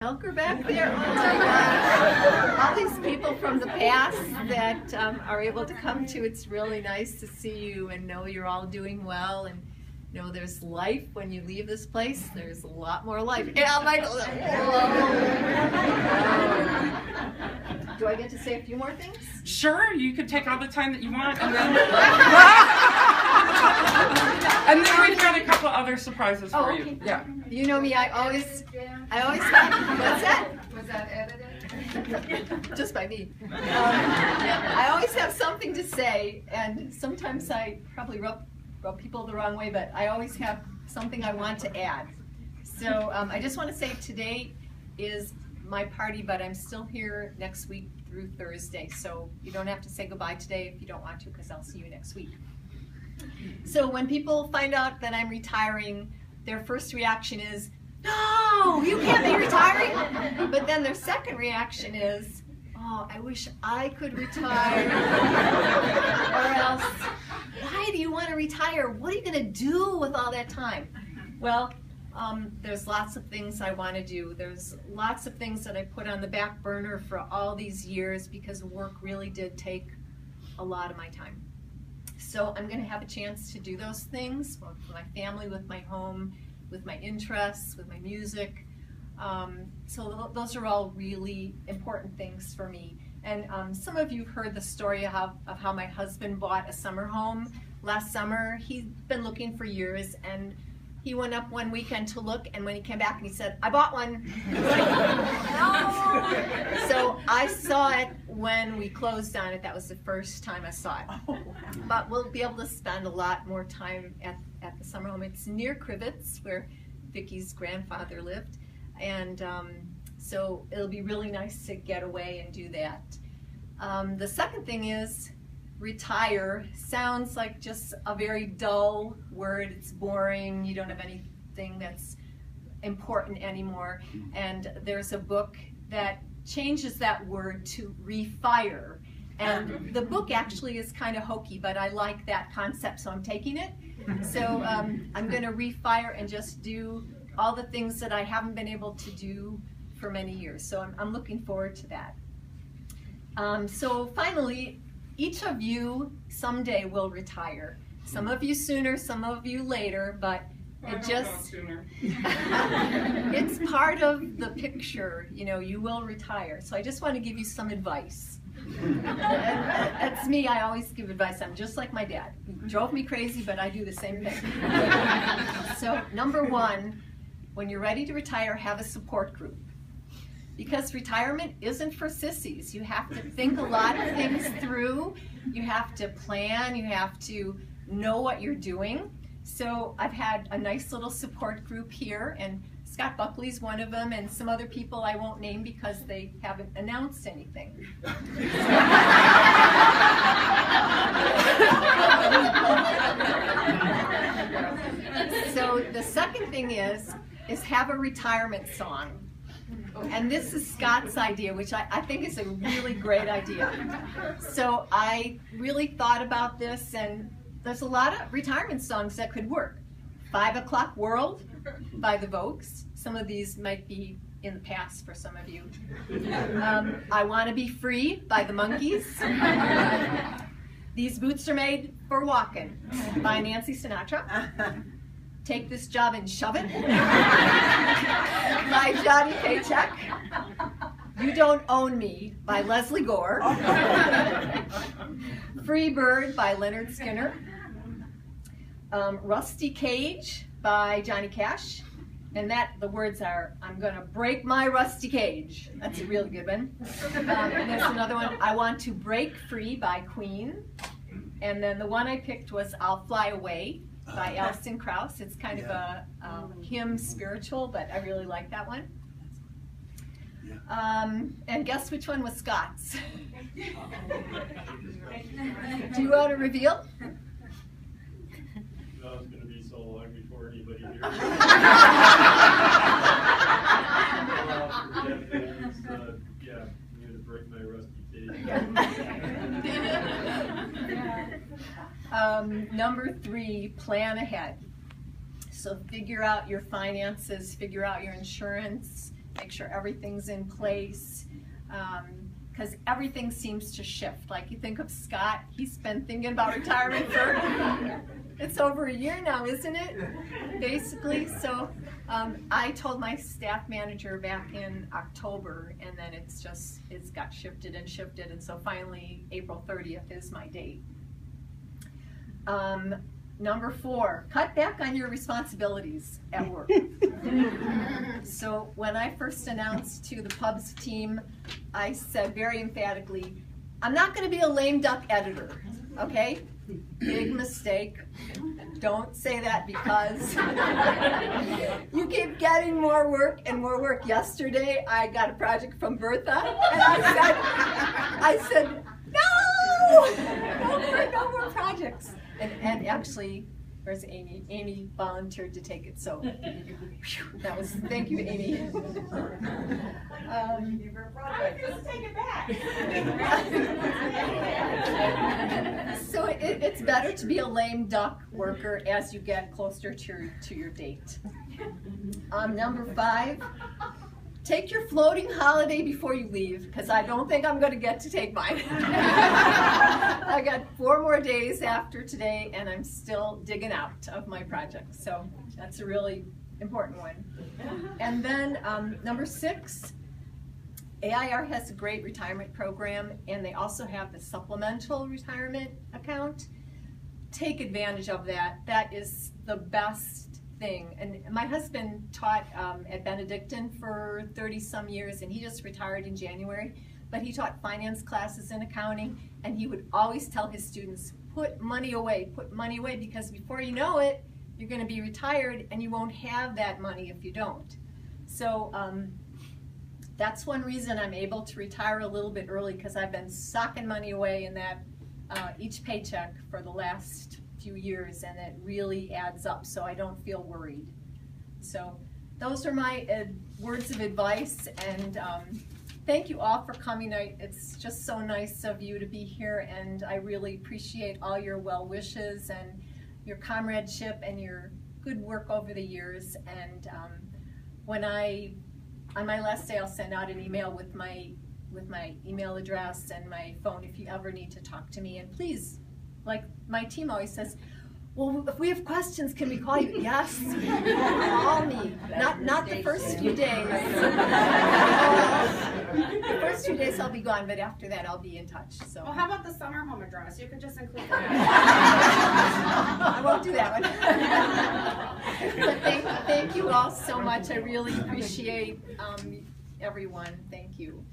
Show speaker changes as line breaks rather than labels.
Elker back there. Oh my gosh. All these people from the past that are able to come to, it's really nice to see you and know you're all doing well, and know there's life when you leave this place. There's a lot more life. Yeah, Michael. Do I get to say a few more things?
Sure, you could take all the time that you want, and then and then we've got a couple other surprises for
okay.
you. Yeah.
You know me, I always have, what's that?
Was that edited?
Just by me. I always have something to say, and sometimes I probably rub people the wrong way, but I always have something I want to add. So I just want to say today is my party, but I'm still here next week through Thursday, so you don't have to say goodbye today if you don't want to, because I'll see you next week. So when people find out that I'm retiring, their first reaction is, no, you can't be retiring. But then their second reaction is, oh, I wish I could retire. Or else, why do you want to retire? What are you going to do with all that time? Well, there's lots of things I want to do. There's lots of things that I put on the back burner for all these years because work really did take a lot of my time. So I'm going to have a chance to do those things with my family, with my home, with my interests, with my music. So those are all really important things for me. And some of you have heard the story of how my husband bought a summer home last summer. He'd been looking for years, and he went up one weekend to look, and when he came back and he said, I bought one. So I saw it when we closed on it. That was the first time I saw it. But we'll be able to spend a lot more time at the summer home. It's near Crivets, where Vicky's grandfather lived. And so it'll be really nice to get away and do that. The second thing is, retire sounds like just a very dull word. It's boring. You don't have anything that's important anymore. And there's a book that changes that word to refire. And the book actually is kind of hokey, but I like that concept, so I'm taking it. So I'm going to refire and just do all the things that I haven't been able to do for many years. So I'm looking forward to that. So finally, each of you someday will retire. Some of you sooner, some of you later, but it's part of the picture. You know, you will retire. So I just want to give you some advice. That's me. I always give advice. I'm just like my dad. He drove me crazy, but I do the same thing. So number one, when you're ready to retire, have a support group. Because retirement isn't for sissies. You have to think a lot of things through. You have to plan. You have to know what you're doing. So I've had a nice little support group here, and Scott Buckley's one of them, and some other people I won't name because they haven't announced anything. So the second thing is have a retirement song. And this is Scott's idea, which I think is a really great idea. So I really thought about this, and there's a lot of retirement songs that could work. 5 O'Clock World by the Vogues. Some of these might be in the past for some of you. I Want to Be Free by the Monkees. These Boots Are Made for Walking by Nancy Sinatra. Take This Job and Shove It by Johnny Paycheck. You Don't Own Me by Leslie Gore. Free Bird by Leonard Skinner. Rusty Cage by Johnny Cash. And the words are, I'm gonna break my rusty cage. That's a really good one. And there's another one, I Want to Break Free by Queen. And then the one I picked was I'll Fly Away by Alison Krauss. It's kind of a hymn spiritual, but I really like that one. And guess which one was Scott's? Do you want to reveal?
No, it's going to be so long before anybody hears it. Yeah, I'm going to break my rusty cage.
Number 3, plan ahead. So figure out your finances, figure out your insurance, make sure everything's in place. Because everything seems to shift. Like you think of Scott, he's been thinking about retirement for, it's over a year now, isn't it? Basically, so I told my staff manager back in October, and then it's got shifted, and so finally April 30th is my date. Number 4, cut back on your responsibilities at work. So when I first announced to the pubs team, I said very emphatically, I'm not going to be a lame duck editor, okay? Big mistake. Don't say that because you keep getting more work and more work. Yesterday I got a project from Bertha, and I said, no more projects. And actually, where's Amy? Amy volunteered to take it, so that was, thank you, Amy.
I'm going to take it back.
So it's better to be a lame duck worker as you get closer to your date. Number 5. Take your floating holiday before you leave, because I don't think I'm going to get to take mine. I got 4 more days after today, and I'm still digging out of my project. So that's a really important one. And then number 6, AIR has a great retirement program, and they also have the supplemental retirement account. Take advantage of that. That is the best thing. And my husband taught at Benedictine for 30-some years, and he just retired in January, but he taught finance classes in accounting, and he would always tell his students, put money away, because before you know it, you're going to be retired and you won't have that money if you don't. So that's one reason I'm able to retire a little bit early, because I've been socking money away in that each paycheck for the last few years, and it really adds up, so I don't feel worried. So those are my words of advice, and thank you all for coming. It's just so nice of you to be here, and I really appreciate all your well wishes and your comradeship and your good work over the years. And on my last day, I'll send out an email with my email address and my phone if you ever need to talk to me. And please, like my team always says, well, if we have questions, can we call you? Yes, call me. Not the first few days. The first few days I'll be gone, but after that I'll be in touch. So.
Well, how about the summer home address? You could just include that.
I won't do that one. But thank you all so much. I really appreciate everyone. Thank you.